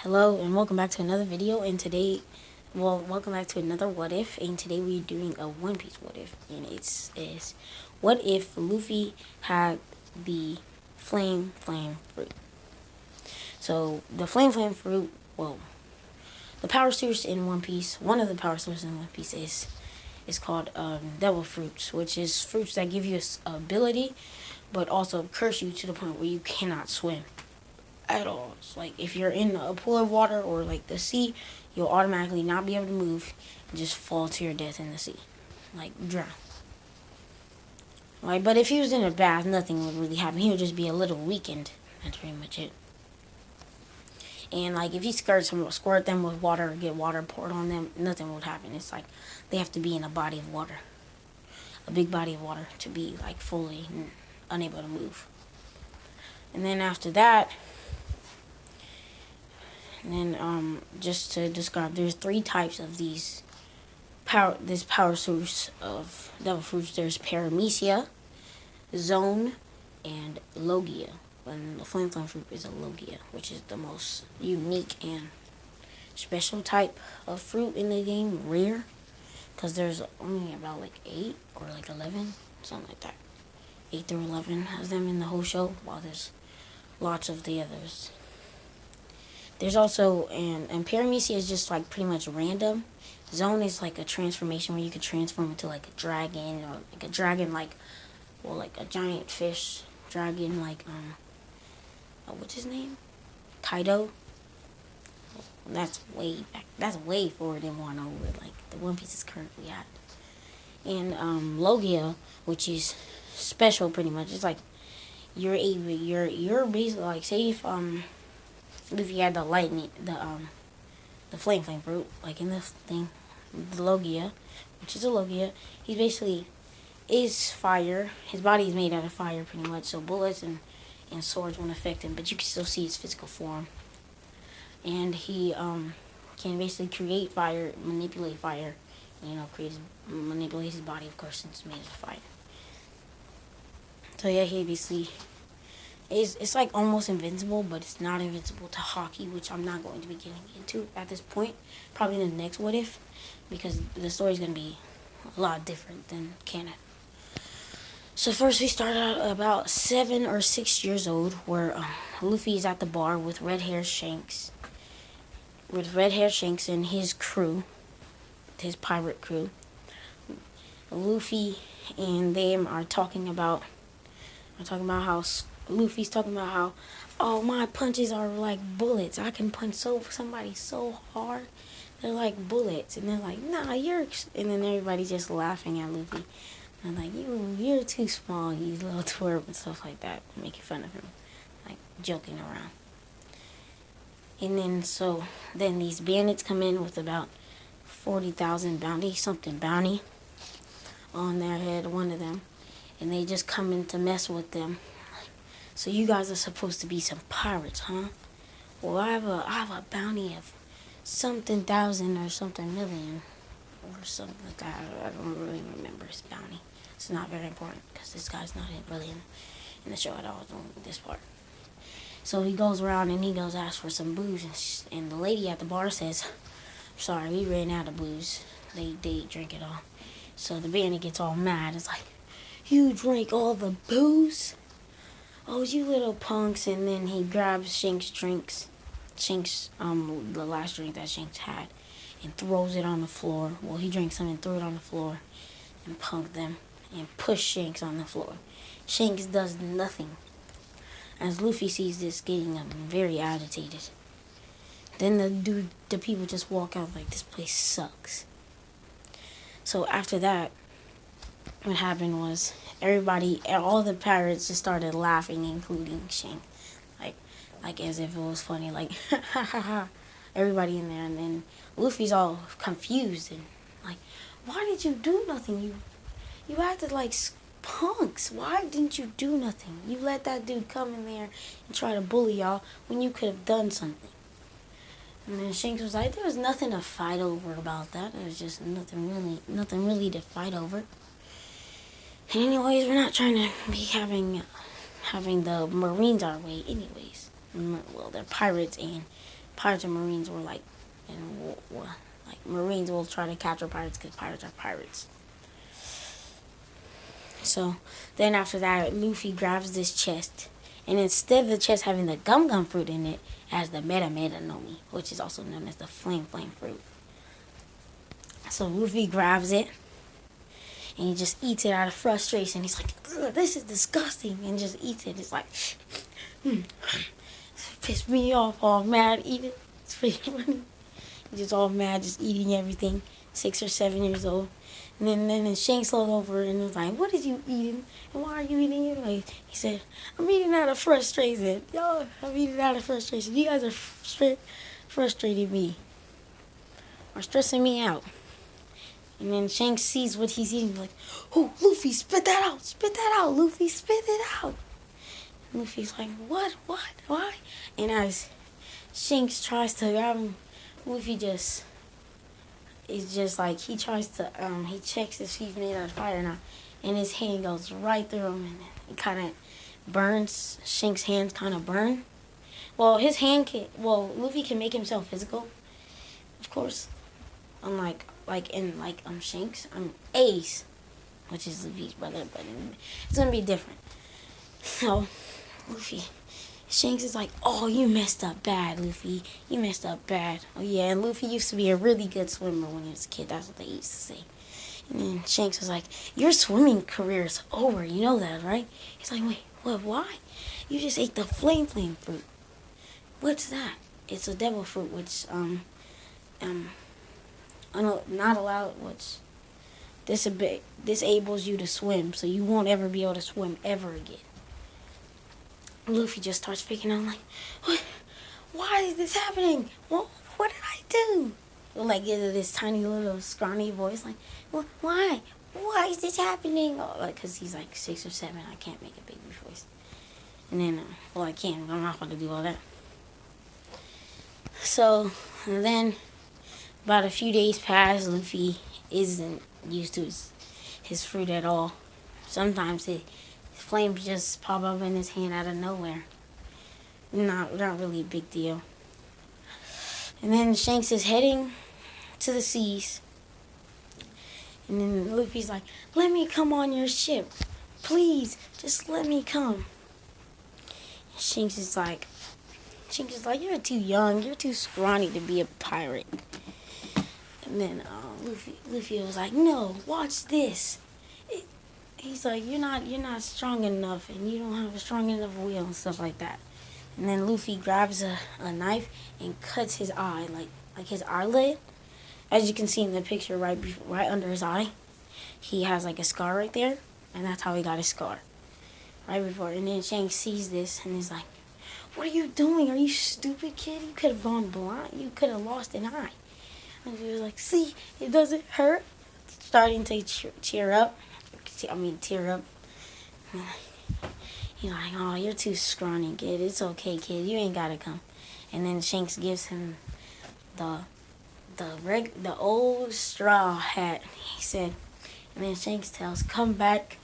Hello and welcome back to another video, and today, welcome back to another what if, and today we're doing a One Piece what if, and it's what if Luffy had the flame fruit. So the flame fruit, the power source in One Piece, one of the power sources in One Piece is called devil fruits, which is fruits that give you a ability, but also curse you to the point where you cannot swim at all. It's like if you're in a pool of water or like the sea, you'll automatically not be able to move and just fall to your death in the sea, like drown. Like, but if he was in a bath, nothing would really happen. He would just be a little weakened. That's pretty much it. And like if you squirt them with water or get water poured on them, nothing would happen. It's like they have to be in a body of water, a big body of water, to be like fully unable to move. And then after that, and then just to describe, there's three types of this power source of devil fruits. There's paramecia, zone, and logia. And the flame fruit is a logia, which is the most unique and special type of fruit in the game, rare, because there's only about like 8 or like 11, something like that. 8 through 11 of them in the whole show, while there's lots of the others. There's also, and paramecia is just like pretty much random. Zone is like a transformation where you could transform into like a dragon, or like a dragon, like a giant fish dragon, like what's his name? Kaido. That's way back. That's way forward in Wano, where like the One Piece is currently at. And Logia, which is special pretty much. It's like you're basically like, say if you had the lightning, the flame fruit, like in this thing, the Logia, which is a Logia, he basically is fire. His body is made out of fire pretty much, so bullets and swords won't affect him, but you can still see his physical form. And he can basically create fire, manipulate fire, manipulate his body, of course, since it's made of fire. So yeah, he basically it's like almost invincible, but it's not invincible to hockey, which I'm not going to be getting into at this point. Probably in the next what if, because the story's going to be a lot different than canon. So first we start out about 7 or 6 years old, where Luffy's at the bar with red-haired Shanks. And his crew, his pirate crew. Luffy and them are talking about how Luffy's talking about how, oh, my punches are like bullets. I can punch somebody so hard, they're like bullets. And they're like, nah, you're. And then everybody's just laughing at Luffy. And like, you're too small, you little twerp, and stuff like that, making fun of him, like joking around. And then these bandits come in with about 40,000 bounty on their head, one of them, and they just come in to mess with them. So you guys are supposed to be some pirates, huh? Well, I have a bounty of something thousand or something million or something like that. I don't really remember his bounty. It's not very important because this guy's not really in the show at all. Only this part. So he goes around and he goes ask for some booze, and the lady at the bar says, "Sorry, we ran out of booze. They drink it all." So the bandit gets all mad. It's like, "You drank all the booze? Oh, you little punks!" And then he grabs the last drink that Shanks had, and throws it on the floor. Well, he drank some and threw it on the floor, and punked them, and pushed Shanks on the floor. Shanks does nothing. As Luffy sees this, getting very agitated. Then the people just walk out like, this place sucks. So after that, what happened was all the pirates just started laughing, including Shanks, like as if it was funny, like ha ha ha, everybody in there. And then Luffy's all confused and like, why did you do nothing? You acted like punks. Why didn't you do nothing? You let that dude come in there and try to bully y'all when you could have done something. And then Shanks was like, there was nothing to fight over about that. There was just nothing really to fight over. And anyways, we're not trying to be having the Marines our way anyways. Well, they're pirates, and pirates and marines were like, like marines will try to capture pirates because pirates are pirates. So then after that, Luffy grabs this chest, and instead of the chest having the gum fruit in it, it has the meta nomi, which is also known as the flame fruit. So Luffy grabs it, and he just eats it out of frustration. He's like, ugh, this is disgusting, and just eats it. It's like, pissed me off, all mad, eat it. It's pretty funny. He's just all mad, just eating everything. 6 or 7 years old. And then Shanks looked over and was like, what is you eating? And why are you eating it? Like, he said, I'm eating out of frustration. Yo, I'm eating out of frustration. You guys are frustrating me. Or stressing me out. And then Shanks sees what he's eating. Like, oh, Luffy, spit that out. Spit that out, Luffy. Spit it out. And Luffy's like, what? Why? And as Shanks tries to grab him, Luffy just... It's just like he tries to, he checks if he's made out of fire or not, and his hand goes right through him, and it kind of burns. Shanks' hands kind of burn. Well, Luffy can make himself physical, of course, unlike Shanks. Ace, which is Luffy's brother, but it's gonna be different. So, Luffy. Shanks is like, oh, you messed up bad, Luffy. You messed up bad. Oh, yeah, and Luffy used to be a really good swimmer when he was a kid. That's what they used to say. And then Shanks was like, your swimming career is over. You know that, right? He's like, wait, what, why? You just ate the flame fruit. What's that? It's a devil fruit, which, not allowed, which disables you to swim, so you won't ever be able to swim ever again. Luffy just starts freaking out, like, what? Why is this happening? What did I do? Like, this tiny little scrawny voice, like, why? Why is this happening? Oh, like, because he's like 6 or 7, I can't make a baby voice. And then, I can, but I'm not going to do all that. So, and then, about a few days pass, Luffy isn't used to his fruit at all. Sometimes flames just pop up in his hand out of nowhere. Not really a big deal. And then Shanks is heading to the seas. And then Luffy's like, let me come on your ship. Please, just let me come. And Shanks is like, you're too young, you're too scrawny to be a pirate. And then Luffy was like, no, watch this. He's like, you're not strong enough, and you don't have a strong enough will and stuff like that. And then Luffy grabs a knife and cuts his eye, like his eyelid. As you can see in the picture, right under his eye, he has like a scar right there, and that's how he got his scar. Right before, and then Shanks sees this and is like, what are you doing? Are you stupid, kid? You could have gone blind. You could have lost an eye. And he was like, see, it doesn't hurt. Starting to tear up. He's like, oh, you're too scrawny, kid. It's okay, kid. You ain't gotta come. And then Shanks gives him the old straw hat. He said, and then Shanks tells, come back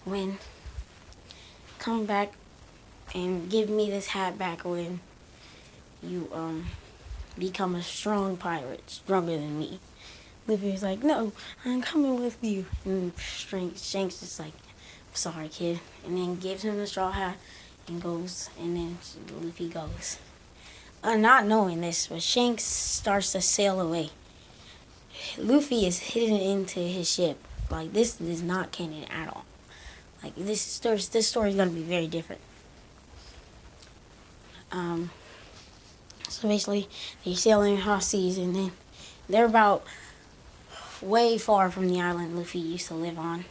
and give me this hat back when you become a strong pirate, stronger than me. Luffy was like, no, I'm coming with you. And Shanks just like, sorry, kid. And then gives him the straw hat and goes, and then Luffy goes. Not knowing this, but Shanks starts to sail away. Luffy is hidden into his ship. Like, this is not canon at all. Like, this story is going to be very different. So basically, they're sailing across seas, and then they're about way far from the island Luffy used to live on.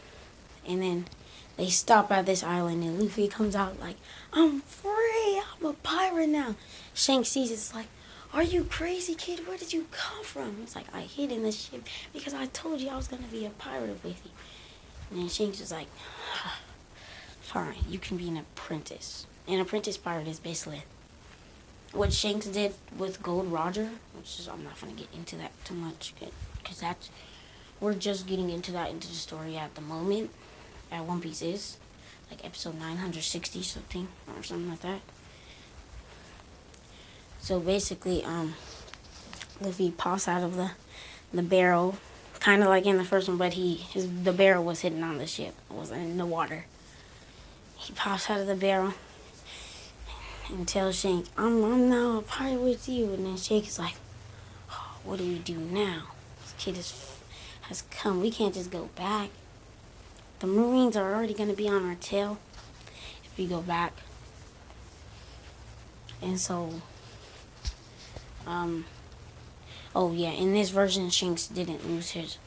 And then they stop at this island, and Luffy comes out like, I'm free, I'm a pirate now. Shanks sees it's like, are you crazy, kid? Where did you come from? It's like, I hid in the ship because I told you I was going to be a pirate with you. And then Shanks is like, fine, you can be an apprentice. An apprentice pirate is basically what Shanks did with Gold Roger, which is, I'm not going to get into that too much, because we're just getting into the story at the moment, at One Piece is, like episode 960 something, or something like that. So basically, Luffy pops out of the barrel, kind of like in the first one, but the barrel was hidden on the ship. It wasn't in the water. He pops out of the barrel and tells Shank, I'm now a pirate with you. And then Shank is like, oh, what do we do now? This kid has come. We can't just go back. The Marines are already going to be on our tail if we go back. And so, oh yeah, in this version, Shanks didn't lose his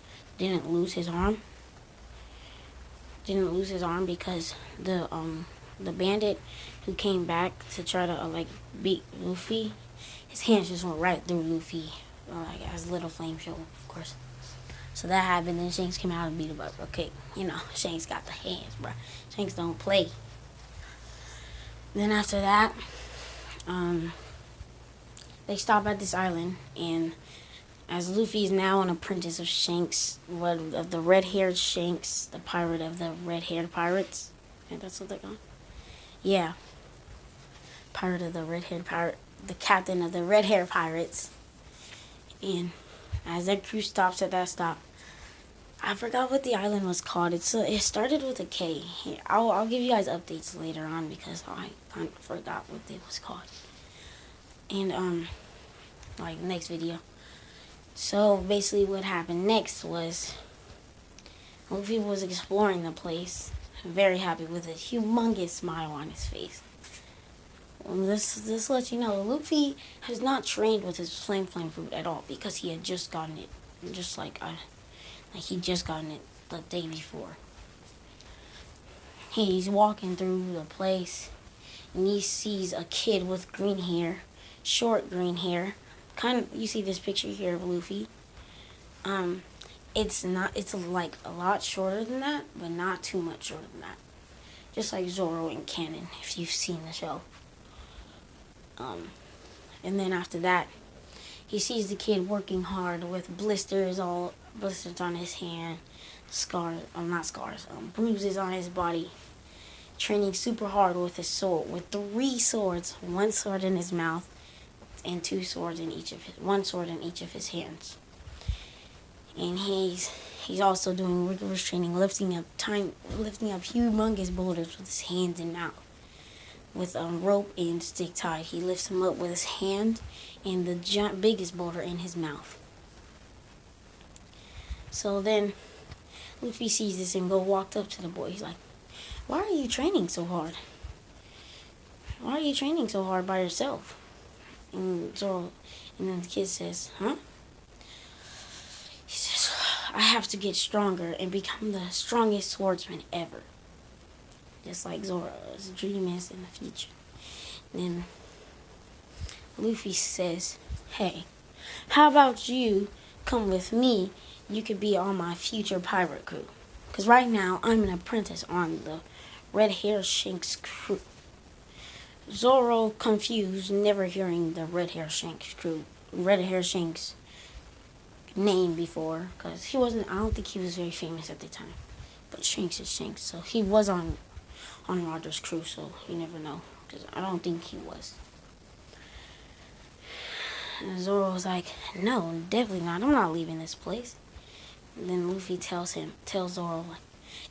arm. Didn't lose his arm because the bandit who came back to try to beat Luffy, his hands just went right through Luffy, as little flame show, of course. So that happened. Then Shanks came out and beat him up. Okay, Shanks got the hands, bro. Shanks don't play. Then after that, they stop at this island, and as Luffy is now an apprentice of Shanks, of the red-haired Shanks, the pirate of the red-haired pirates. I think that's what they're called. Yeah. Pirate of the red-haired pirate, the captain of the red-haired pirates. And as their crew stops at that stop, I forgot what the island was called. It started with a K. I'll give you guys updates later on because I kind of forgot what it was called. And next video. So basically what happened next was Luffy was exploring the place, very happy with a humongous smile on his face. This lets you know Luffy has not trained with his flame fruit at all because he had just gotten it, just like he just gotten it the day before. He's walking through the place and he sees a kid with green hair, short green hair. You see this picture here of Luffy. It's like a lot shorter than that, but not too much shorter than that. Just like Zoro in canon, if you've seen the show. And then after that, he sees the kid working hard with blisters on his hand, bruises on his body, training super hard with his sword, with 3 swords, 1 sword in his mouth, and 2 swords in each of his hands. And he's also doing rigorous training, lifting up humongous boulders with his hands and mouth, with rope and stick tied. He lifts them up with his hand and the biggest boulder in his mouth. So then Luffy sees this and walked up to the boy. He's like, "Why are you training so hard? Why are you training so hard by yourself?" And then the kid says, "Huh?" He says, "I have to get stronger and become the strongest swordsman ever. Just like Zoro's dream is in the future." And then Luffy says, "Hey, how about you come with me? You could be on my future pirate crew. Because right now, I'm an apprentice on the red-haired Shanks crew." Zoro confused, never hearing the red-haired Shanks name before, because I don't think he was very famous at the time. But Shanks is Shanks, so he was on Roger's crew, so you never know, because I don't think he was. And Zoro was like, "No, definitely not. I'm not leaving this place." And then Luffy tells Zoro, like,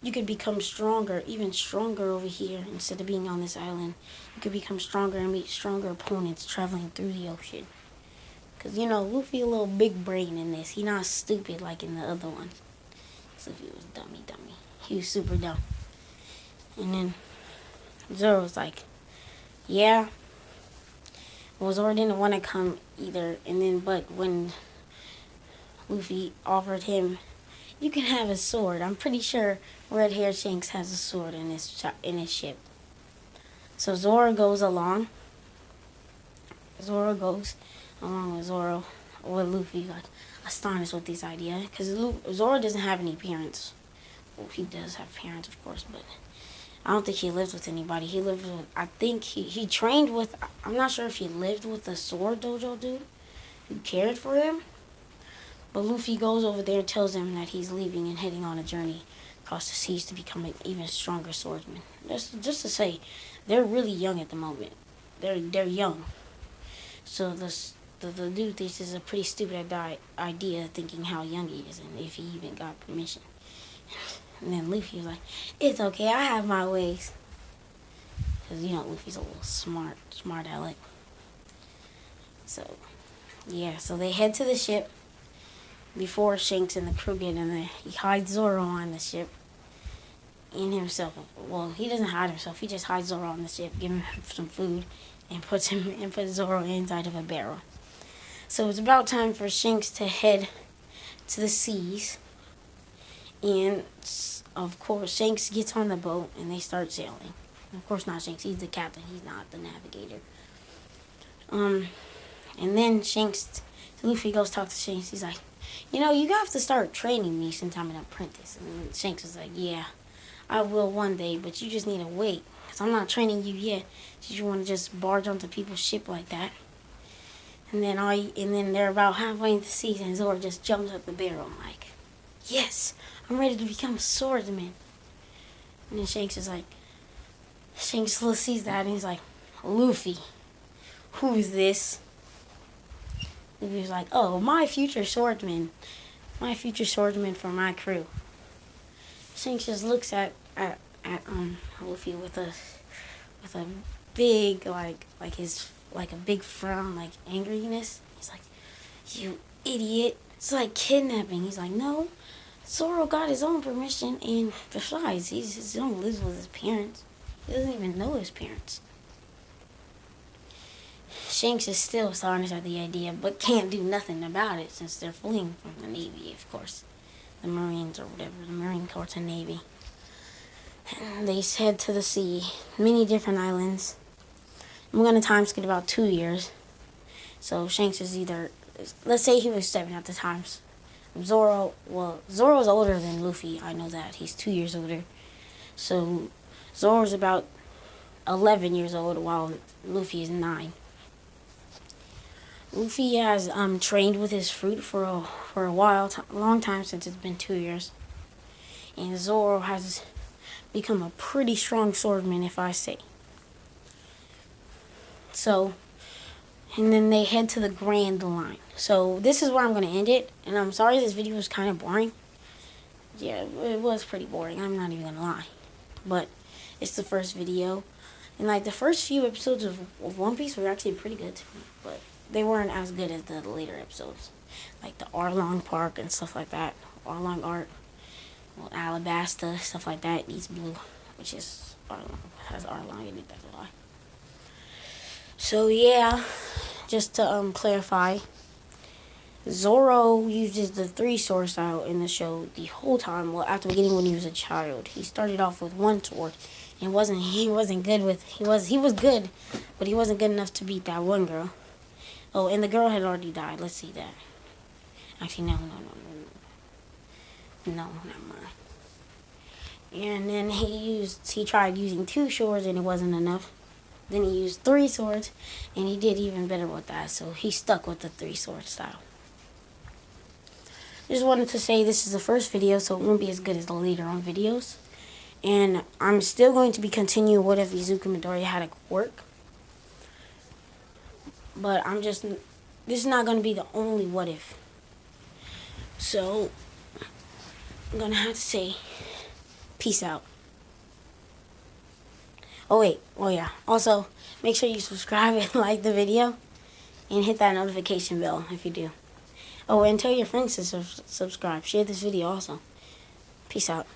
"You could become stronger, even stronger over here. Instead of being on this island, you could become stronger and meet stronger opponents traveling through the ocean." Because, Luffy a little big brain in this. He not stupid like in the other one. Luffy was dummy. He was super dumb. And then Zoro's like, "Yeah." Well, Zoro didn't want to come either. But when Luffy offered him, "You can have a sword. I'm pretty sure Red-Haired Shanks has a sword in his ship." So Zoro goes along. Zoro goes along with Luffy, like, astonished with this idea. Because Zoro doesn't have any parents. Well, he does have parents, of course, but I don't think he lived with anybody. I think he trained with, I'm not sure if he lived with the sword dojo dude who cared for him. But Luffy goes over there and tells him that he's leaving and heading on a journey across the seas to become an even stronger swordsman. Just to say, they're really young at the moment. They're young. So the dude thinks this is a pretty stupid idea, thinking how young he is and if he even got permission. And then Luffy was like, "It's okay, I have my ways." Because, Luffy's a little smart aleck. So, yeah, so they head to the ship before Shanks and the crew get in there. He hides Zoro on the ship and himself. Well, he doesn't hide himself. He just hides Zoro on the ship, give him some food, and puts Zoro inside of a barrel. So it's about time for Shanks to head to the seas. And, of course, Shanks gets on the boat and they start sailing. Of course not Shanks. He's the captain. He's not the navigator. And then Luffy goes talk to Shanks. He's like, you have to start training me since I'm an apprentice. And Shanks is like, yeah, I will one day, but you just need to wait. Because I'm not training you yet. Did you want to just barge onto people's ship like that? And then they're about halfway into the sea, and Zoro just jumps up the barrel. I'm like, yes, I'm ready to become a swordsman. And then Shanks sees that, and he's like, Luffy, who is this? Luffy's like, oh, my future swordsman for my crew. Shanks just looks at Luffy with a big like a big frown, like angriness. He's like, you idiot! It's like kidnapping. He's like, no, Zoro got his own permission, and besides, he don't live with his parents. He doesn't even know his parents. Shanks is still astonished at the idea, but can't do nothing about it since they're fleeing from the Navy, of course. The Marines or whatever, the Marine Corps and Navy. And they head to the sea, many different islands. I'm going to time skip about 2 years. So Shanks is let's say he was 7 at the time. Zoro's older than Luffy, I know that. He's 2 years older. So Zoro's about 11 years old while Luffy is 9. Luffy has trained with his fruit for a while, a long time, since it's been 2 years. And Zoro has become a pretty strong swordsman, if I say. So, and then they head to the Grand Line. So this is where I'm going to end it. And I'm sorry this video was kind of boring. Yeah, it was pretty boring. I'm not even going to lie. But it's the first video. And like the first few episodes of One Piece were actually pretty good to me. But they weren't as good as the later episodes. Like the Arlong Park and stuff like that. Arlong Arc. Well, Alabasta, stuff like that. East Blue, which is Arlong. Has Arlong in it, that's a lie. So yeah, just to clarify, Zoro uses the 3-sword style in the show the whole time. Well, at the beginning when he was a child, he started off with 1 sword, and he was good, but he wasn't good enough to beat that one girl. Oh, and the girl had already died. Let's see that. Actually, no, never mind. And then he tried using 2 swords, and it wasn't enough. Then he used 3 swords, and he did even better with that. So he stuck with the 3-sword style. Just wanted to say this is the first video, so it won't be as good as the later on videos. And I'm still going to be continuing What If Izuku Midoriya had a quirk. But this is not going to be the only what if. So, I'm going to have to say, peace out. Oh yeah. Also, make sure you subscribe and like the video. And hit that notification bell if you do. Oh, and tell your friends to subscribe. Share this video also. Peace out.